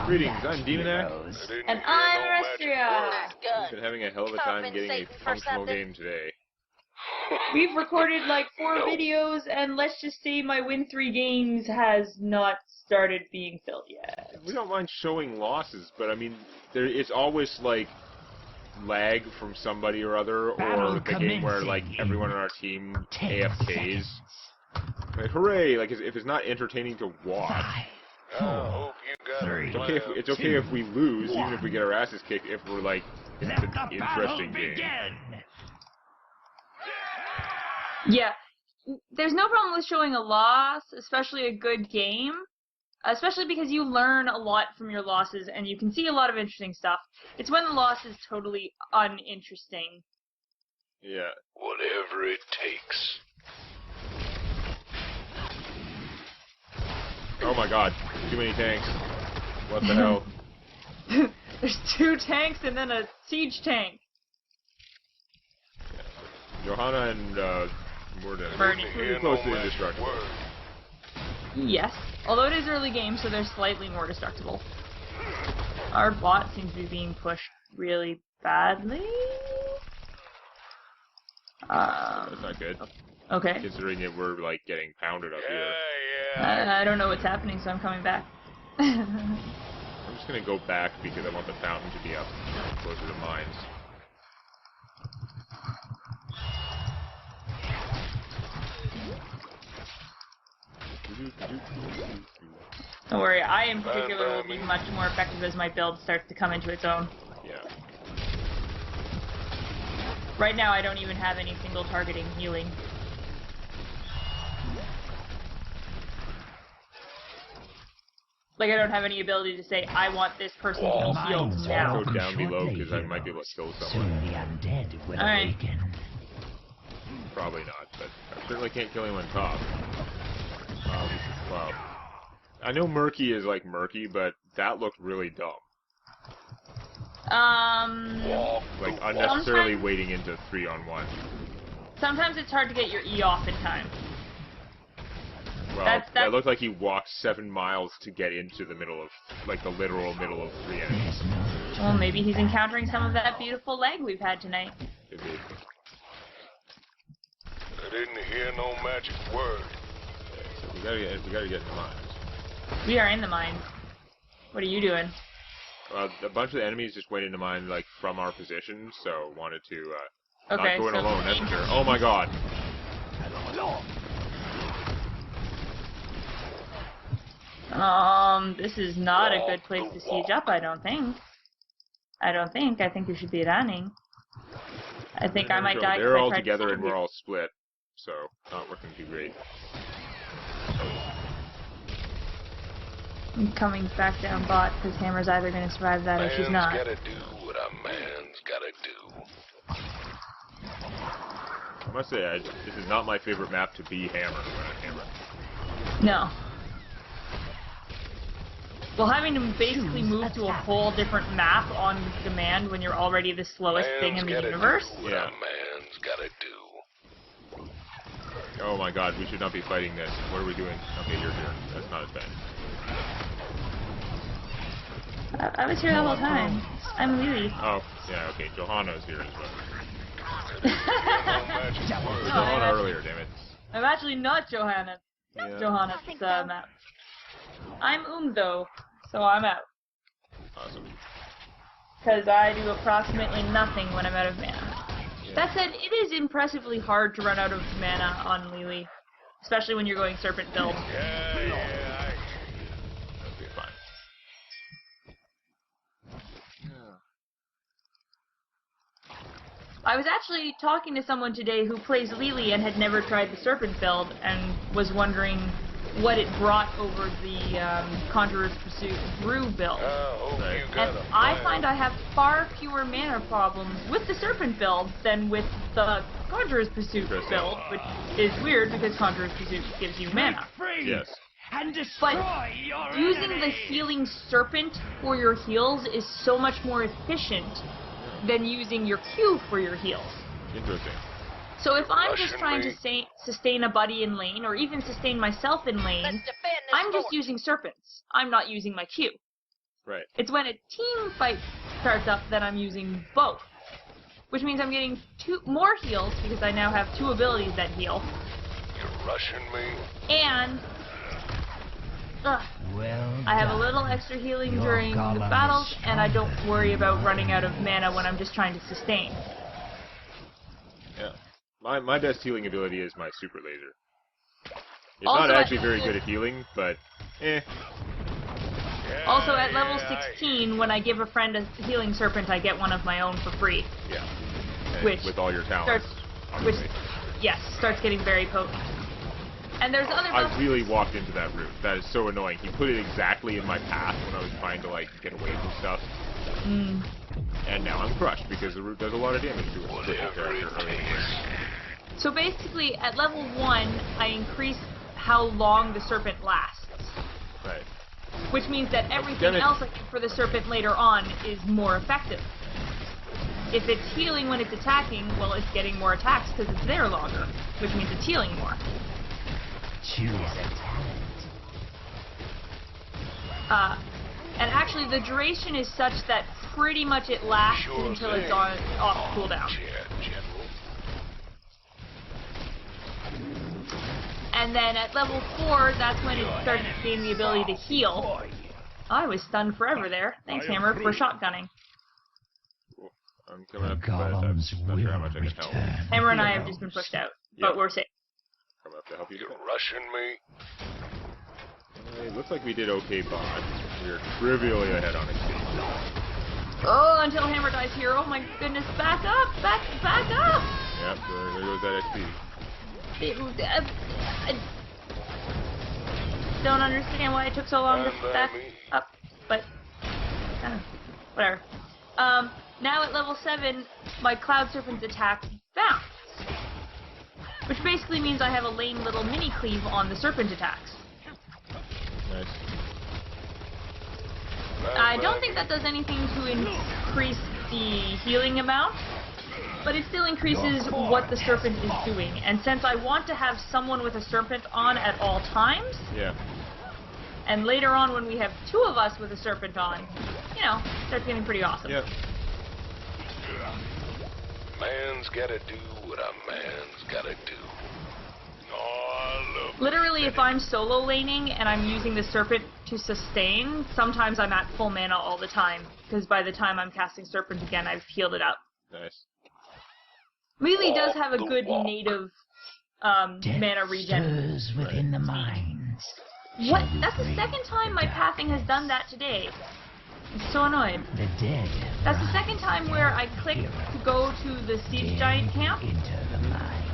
Greetings, I'm Demonac. And I'm Orestria. We've been having a hell of a time getting a functional game today. We've recorded like 4 videos, and let's just say my Win 3 Games has not started being filled yet. We don't mind showing losses, but I mean, it's always like lag from somebody or other, or the game where like everyone on our team AFKs. Like, hooray! Like, if it's not entertaining to watch. It's okay if we lose, even if we get our asses kicked, if we're like, it's an interesting game. Yeah, there's no problem with showing a loss, especially a good game, especially because you learn a lot from your losses and you can see a lot of interesting stuff. It's when the loss is totally uninteresting. Yeah. Whatever it takes. Oh my god, too many tanks. What the hell? There's 2 tanks and then a siege tank. Yeah. Johanna and Morden are Bernie. pretty close to indestructible. Yes, although it is early game, so they're slightly more destructible. Our bot seems to be being pushed really badly. That's not good. Okay. Considering that we're like getting pounded up here. I don't know what's happening, so I'm coming back. I'm just gonna go back because I want the fountain to be up closer to mines. Don't worry, I in particular will be much more effective as my build starts to come into its own. Yeah. Right now I don't even have any single targeting healing. Like, I don't have any ability to say, I want this person to be healed now. I'll go down below because I might be able to kill someone. Alright. Probably not, but I certainly can't kill anyone top. Well, I know murky is like murky, but that looked really dumb. Like, unnecessarily wading into 3-on-1. Sometimes it's hard to get your E off in time. Well, that looked like he walked 7 miles to get into the middle of, like, the literal middle of 3 enemies. Well, maybe he's encountering some of that beautiful lag we've had tonight. Could be. I didn't hear no magic word. Okay, so we gotta get in the mines. We are in the mines. What are you doing? A bunch of the enemies just went into mine, like, from our position, so wanted to, okay, not go in so alone, that's for sure. Oh my god! This is not a good place to siege up, I don't think. I think we should be running. I think I might die. They're all together and we're all split, so not working too great. I'm coming back down bot because Hammer's either going to survive that or she's not. Man's gotta do what a man's gotta do. I must say, this is not my favorite map to be Hammer when I'm Hammer. No. Well, having to basically move to a whole different map on demand when you're already the slowest thing in the universe. Yeah. Man's gotta do. Oh my god, we should not be fighting this. What are we doing? Okay, you're here. That's not as bad. I was here the whole time. I'm Lili. Oh, yeah, okay. Johanna's here as well. No, Johanna earlier, damn it. I'm actually not Johanna. Yeah. Johanna's map. I'm though, so I'm out. Awesome. Because I do approximately nothing when I'm out of mana. Yeah. That said, it is impressively hard to run out of mana on Lili. Especially when you're going Serpent build. Okay, fine. I was actually talking to someone today who plays Lili and had never tried the Serpent build and was wondering what it brought over the Conjurer's Pursuit Brew build. And I find I have far fewer mana problems with the Serpent build than with the Conjurer's Pursuit build, which is weird because Conjurer's Pursuit gives you mana. Yes. But using the healing Serpent for your heals is so much more efficient than using your Q for your heals. Interesting. So if I'm just trying to sustain a buddy in lane, or even sustain myself in lane, I'm just using serpents. I'm not using my Q. Right. It's when a team fight starts up that I'm using both. Which means I'm getting more heals, because I now have 2 abilities that heal. You're rushing me? And I have a little extra healing during the battles, and I don't worry about running out of mana when I'm just trying to sustain. Yeah. My best healing ability is my super laser. It's also not actually very good at healing, but Also, at level 16, when I give a friend a healing serpent, I get one of my own for free. Yeah. Which with all your talents. Starts getting very potent. And there's other buffs. I really walked into that route. That is so annoying. He put it exactly in my path when I was trying to, like, get away from stuff. And now I'm crushed, because the route does a lot of damage to a specific character early in the game. So basically, at level 1, I increase how long the serpent lasts. Right. Which means that everything else I get for the serpent later on is more effective. If it's healing when it's attacking, well, it's getting more attacks because it's there longer, which means it's healing more. Choose a talent. And actually, the duration is such that pretty much it lasts until it's off cooldown. And then at level 4, that's when it starts to gain the ability to heal. I was stunned forever there. Thanks, Hammer, for shotgunning. I'm coming up, but I'm not sure how much I can help. Hammer and I have just been pushed out, but we're safe. Coming up to help you. You're rushing me? It looks like we did okay, Bond. We are trivially ahead on XP. Oh, until Hammer dies here. Oh my goodness, back up! Back up! Yep, there goes that XP. I don't understand why it took so long to back up, but whatever. Now at level 7, my Cloud Serpent's attack bounce, which basically means I have a lame little mini cleave on the Serpent attacks. Nice. I don't think that does anything to increase the healing amount, but it still increases what the Serpent is doing. And since I want to have someone with a Serpent on at all times, and later on when we have 2 of us with a Serpent on, you know, starts getting pretty awesome. Yep. Man's gotta do what a man's gotta do. Literally, if I'm solo laning and I'm using the Serpent to sustain, sometimes I'm at full mana all the time, because by the time I'm casting Serpent again, I've healed it up. Nice. Lili does have a good native mana regen. Within the mines. What? That's the second time my pathing has done that today. I'm so annoyed. The dead. That's the second time where I clicked to go to the Siege Giant camp,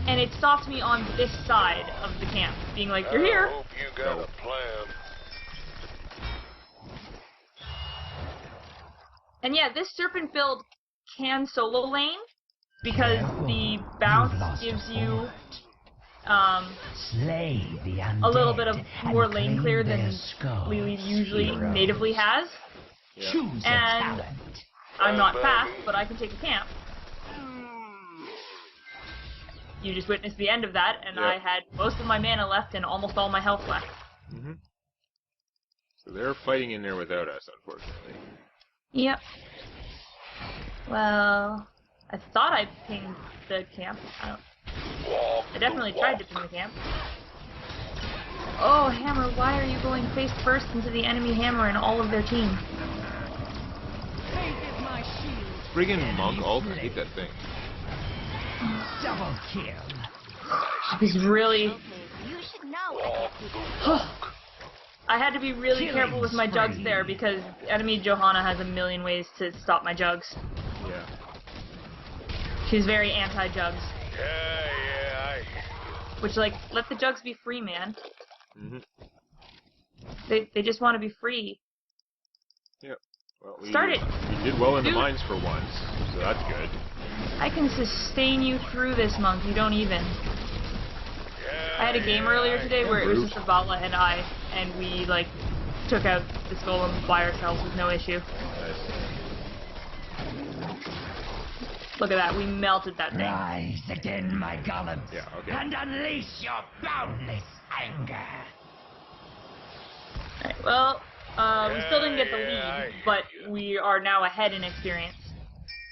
and it stopped me on this side of the camp, being like, you're here. I hope you got a plan. And yeah, this Serpent build can solo lane, because the bounce gives you a little bit of more lane clear than Lili usually natively has. And I'm not fast, but I can take a camp. You just witnessed the end of that, and I had most of my mana left and almost all my health left. So they're fighting in there without us, unfortunately. Yep. Well, I thought I pinged the camp. I definitely tried to ping the camp. Oh, Hammer, why are you going face first into the enemy Hammer and all of their team? Friggin' Monk ult, I hate that thing. Double kill. He's really... You should know. I had to be really careful with my jugs there, because enemy Johanna has a million ways to stop my jugs. Yeah. She's very anti-jugs. Yeah, Which, like, let the jugs be free, man. They just want to be free. Yep. Well, we did well in the mines for once, so that's good. I can sustain you through this, Monk. You don't even. I had a game earlier today where it was just Zavala and I, and we, like, took out this golem by ourselves with no issue. Nice. Look at that, we melted that thing. Rise again, my golems, and unleash your boundless anger. Alright, well, We still didn't get the lead, but we are now ahead in experience.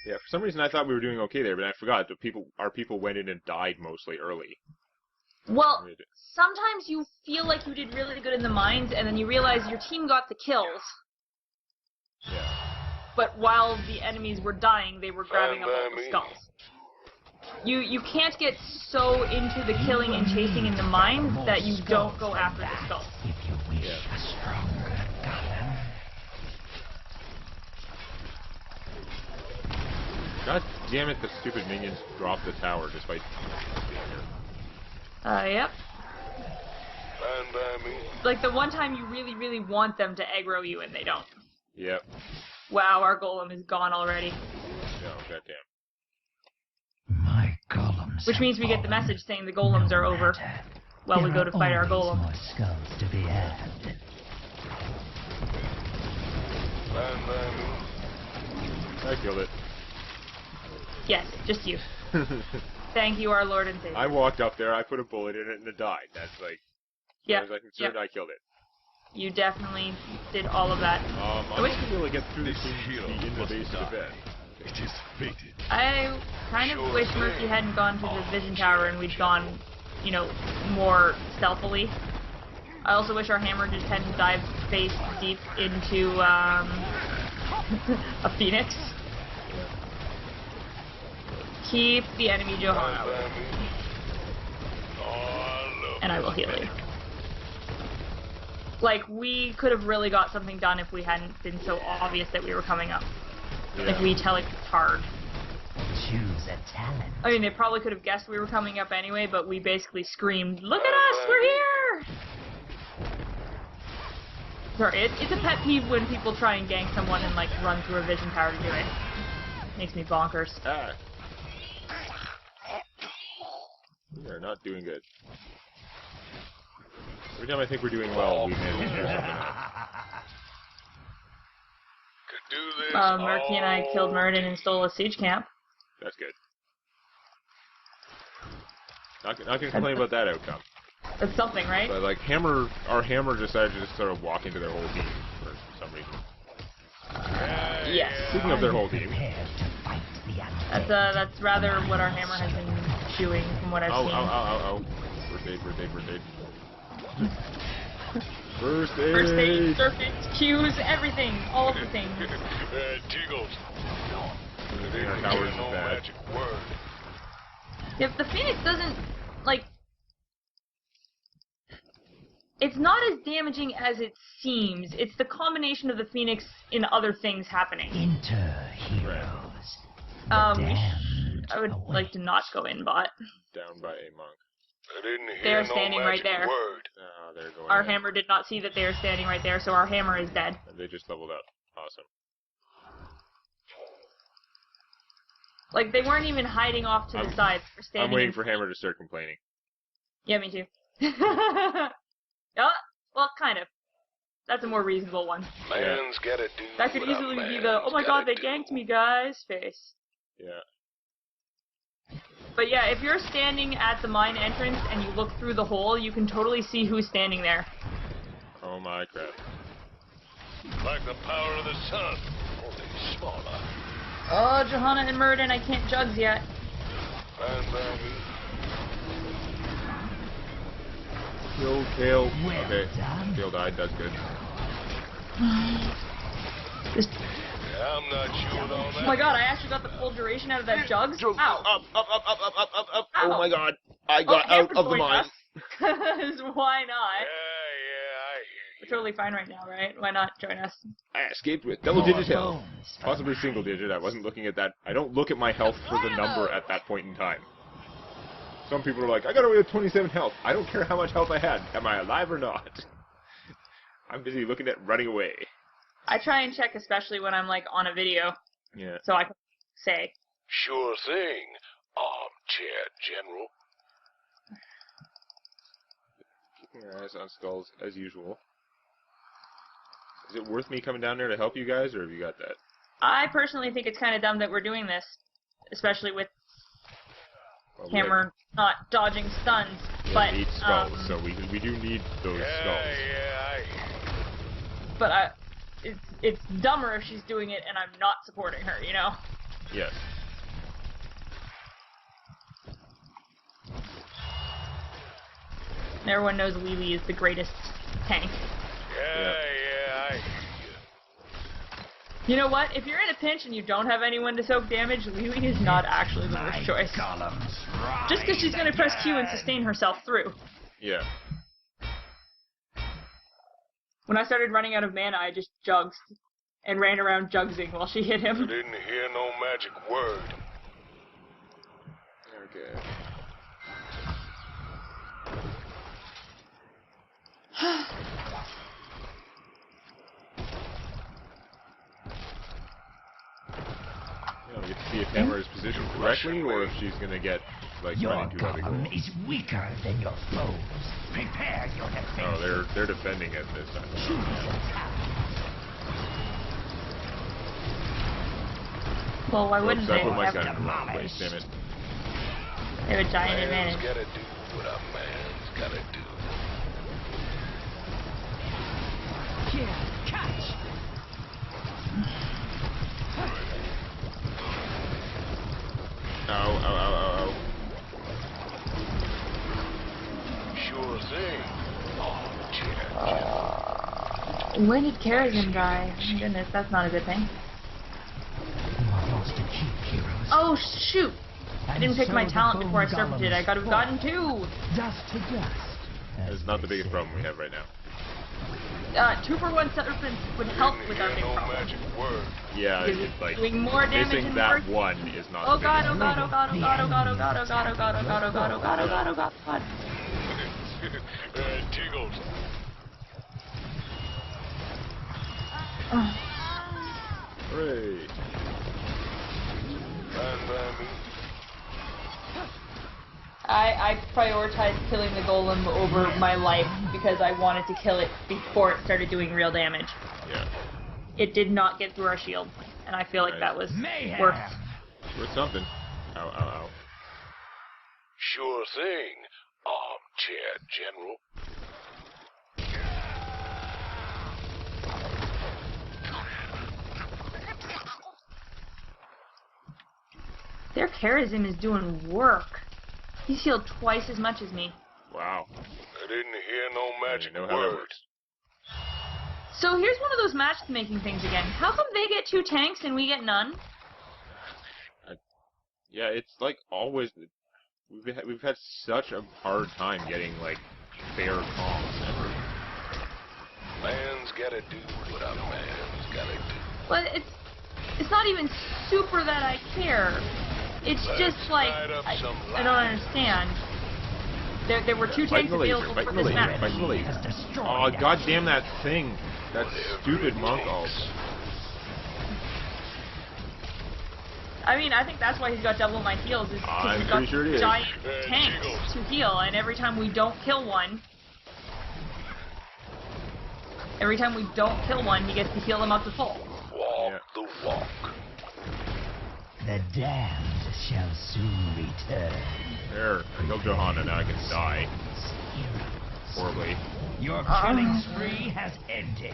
Yeah, for some reason I thought we were doing okay there, but I forgot that our people went in and died mostly early. Well, sometimes you feel like you did really good in the mines, and then you realize your team got the kills. Yeah. But while the enemies were dying, they were grabbing up all the skulls. You can't get so into the killing and chasing in the mines that you don't go after the skulls. If you wish a stronger golem. God damn it, the stupid minions dropped the tower despite being here. Yep. Fine by me. Like the one time you really, really want them to aggro you and they don't. Yep. Wow, our golem is gone already. No, goddamn. My golems. Which means we get the message saying the golems are over. Well, we go to fight our golem. More skulls to be had. Fine by me. I killed it. Yes, just you. Thank you, our Lord and Savior. I walked up there, I put a bullet in it, and it died. That's like, as far as I'm concerned, I killed it. You definitely did all of that. I wish we could get through this in the base of the bed. It is fated. I kind of wish Murphy hadn't gone to the vision tower and we'd gone, you know, more stealthily. I also wish our hammer just hadn't dived face deep into a phoenix. Keep the enemy Johanna away. And I will heal you. Like, we could have really got something done if we hadn't been so obvious that we were coming up. Yeah. Like, we telegraphed hard. Choose a talent. I mean, they probably could have guessed we were coming up anyway, but we basically screamed, "Look at us, we're here!" Sorry, it's a pet peeve when people try and gank someone and, like, run through a vision tower to do it. Makes me bonkers. Ah. We are not doing good. Every time I think we're doing well, we manage to do something else. Could do this. Murky and I killed Murden and stole a siege camp. That's good. Not gonna complain about that outcome. That's something, right? But like our hammer decided to just sort of walk into their whole team for some reason. Yes. Speaking of their whole team. That's rather what our hammer has been doing from what I've seen. Oh. First aid. First aid. First aid, serpents, Qs, everything, all of the things. Tiggles. Our towers is No bad. magic word. If the Phoenix doesn't, like... It's not as damaging as it seems. It's the combination of the Phoenix in other things happening. Enter heroes. I would like to not go in, bot. Down by a monk. I didn't hear They are no standing right magic there. word. They're going Our in. hammer did not see that they are standing right there, so our hammer is dead. And they just leveled up. Awesome. Like, they weren't even hiding off to the sides. They're standing I'm waiting in- for Hammer to start complaining. Yeah, me too. Well, kind of. That's a more reasonable one. Man's gotta do That could what a easily be man's the, "Oh my god, gotta they do." ganked me, guys," face. Yeah. But yeah, if you're standing at the mine entrance and you look through the hole, you can totally see who's standing there. Oh my crap. Like the power of the sun, only smaller. Oh, Johanna and Murden, I can't jugs yet. Fine by me. Kill Kale. Well Okay. done. Kale died, that's good. Just, Yeah, I'm not sure on oh that. my god, I actually got the full duration out of that jugs? Ow! Up. Ow. Oh my god. I got out Hammer's of the going mine. up. 'Cause why not? Yeah, I We're hear totally fine right now, right? Why not join us? I escaped with double-digit health. Bones from Possibly single digit. I wasn't looking at that. I don't look at my health for the number at that point in time. Some people are like, I got away with 27 health. I don't care how much health I had. Am I alive or not? I'm busy looking at running away. I try and check, especially when I'm like on a video, Yeah. so I can say. Sure thing, armchair general. Keeping your eyes on skulls as usual. Is it worth me coming down there to help you guys, or have you got that? I personally think it's kind of dumb that we're doing this, especially with Well, Hammer not dodging stuns. We But have 8 skulls, so we do need those Yeah, skulls. I hear but it's dumber if she's doing it and I'm not supporting her, you know? Yes. And everyone knows Lili is the greatest tank. Yeah, I hear You know what? If you're in a pinch and you don't have anyone to soak damage, Lili is not actually the worst choice. Just because she's going to press Q and sustain herself through. Yeah. When I started running out of mana, I just jugged and ran around jugsing while she hit I him. didn't hear no magic word. Okay. We get to see if Tamara is positioned correctly, or if she's gonna get like Your running too heavy. golem is weaker than your foes. Prepare your defense. Oh, they're defending it this time. Choose attack. Well, why wouldn't Oops, I they? put my Have gun in the wrong place, damn it. They have a giant Man's advantage. gotta do what a man's gotta do. Here, catch. Ow, ow, ow, ow, Sure thing. Oh, When did Karazhan die? Oh my goodness, that's not a good thing. You have lost a keep, heroes. Oh shoot! I didn't pick my So talent the before I bone serpented. I could have gotten two! Dust to dust. That's not the biggest problem we have right now. 2-for-1 serpents would help didn't with hear our big no problem. magic word. Yeah, Because it's like doing more damage missing in that first. one is not Oh the god, biggest oh god, oh god, oh god, oh god, oh god, oh god, oh god, oh god, oh god, oh god, oh god, oh god, oh god. Tiggles. Hooray! Fine by me. I prioritized killing the golem over my life because I wanted to kill it before it started doing real damage. Yeah. It did not get through our shield, and I feel like Nice. that was Mayhem. worth. Worth something. Ow, ow, ow. Sure thing, Armchair General. Their Karazhan is doing work. He's healed twice as much as me. Wow. I didn't hear no I magic didn't know how that word. works. So here's one of those matchmaking things again. How come they get 2 tanks and we get none? Yeah, it's like always. We've had such a hard time getting like fair comps ever. Man's gotta do what a man's gotta do. Well, it's not even super that I care. It's just like I don't understand. There were 2 tanks available for this match. Fight the laser. Oh, goddamn that thing! That stupid monk ult. I mean, I think that's why he's got double my heals, is because I'm he's got pretty sure it is. giant tanks to heal, and every time we don't kill one, he gets to heal them up to full. Walk the walk. The damned shall soon return. There, I killed Johanna, now I can die. Horribly. Your killing spree has ended.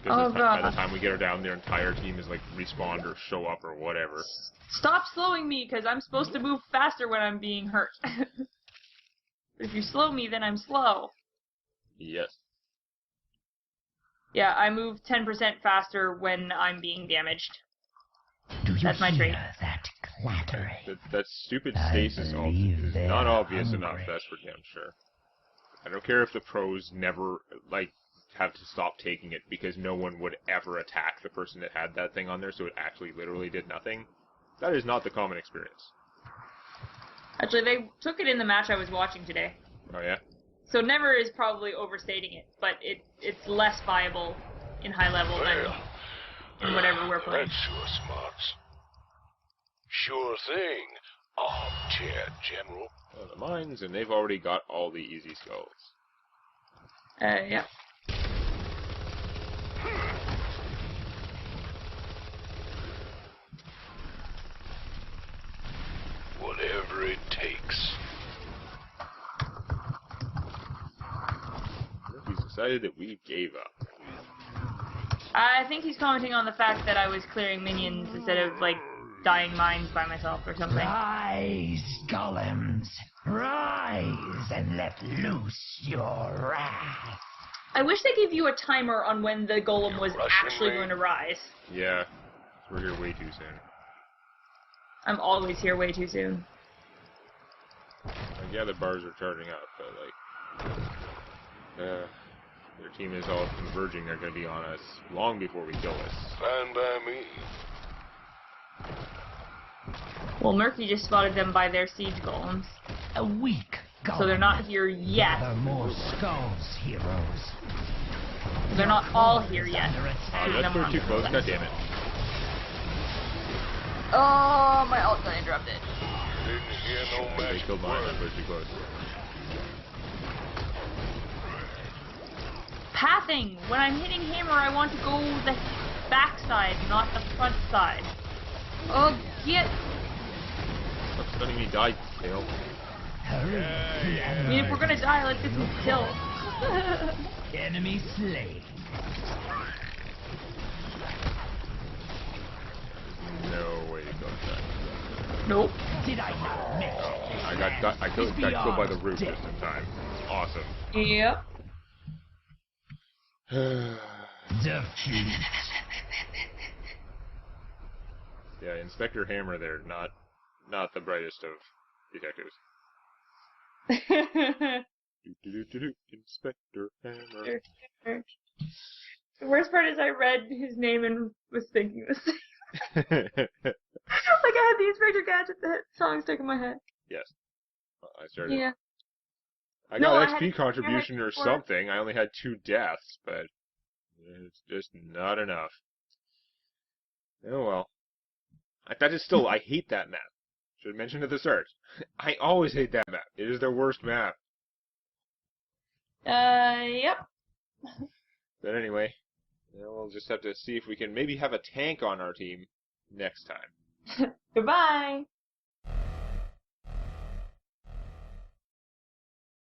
Because Oh, by the God. time we get her down, their entire team is like respawned or show up or whatever. Stop slowing me, because I'm supposed to move faster when I'm being hurt. If you slow me, then I'm slow. Yes. Yeah, I move 10% faster when I'm being damaged. Do you That's my trait. hear that clattering? That stupid I stasis ult believe is they not are obvious enough, hungry. that's for damn sure. I don't care if the pros never, like, have to stop taking it because no one would ever attack the person that had that thing on there, so it actually literally did nothing. That is not the common experience. Actually, they took it in the match I was watching today. Oh yeah? So never is probably overstating it, but it's less viable in high level than whatever we're playing. That's sure smarts. Sure thing, Armchair General. Well, the mines, and they've already got all the easy skulls. Yeah. Whatever it takes. He's decided that we gave up. I think he's commenting on the fact that I was clearing minions instead of, like, dying mines by myself or something. Rise, golems. Rise and let loose your wrath. I wish they gave you a timer on when the golem was actually going to rise. Yeah. We're here way too soon. I'm always here way too soon. Like, yeah, the bars are charging up, but, like... their team is all converging. They're going to be on us long before we kill this. Fine by me. Well, Murphy just spotted them by their siege golems. A weak golem. So they're not here yet. Gather more skulls, heroes. They're not all here yet. Oh, that's pretty too close. God damn it. Oh, my ult got interrupted. Didn't hear no They magic killed mine, word. but too close. Pathing! When I'm hitting hammer, I want to go the back side, not the front side. Oh, get... Stop stunning me, die, Tail. Hurry. I mean, if we're gonna die, let's get some kills. Enemy slain. No way to go inside. Nope. Did I not mention? I got killed by the roof just in time. Awesome. Yep. Defeat. Yeah, Inspector Hammer there, not the brightest of detectives. Inspector Hammer. The worst part is I read his name and was thinking the same. Like I had the Inspector Gadget song stuck in my head. Yes. I started. Yeah. I No, got I XP had contribution or before. something. I only had 2 deaths, but it's just not enough. Oh well. That is still, I hate that map. Should have mentioned at the start. I always hate that map. It is their worst map. Yep. But anyway, we'll just have to see if we can maybe have a tank on our team next time. Goodbye.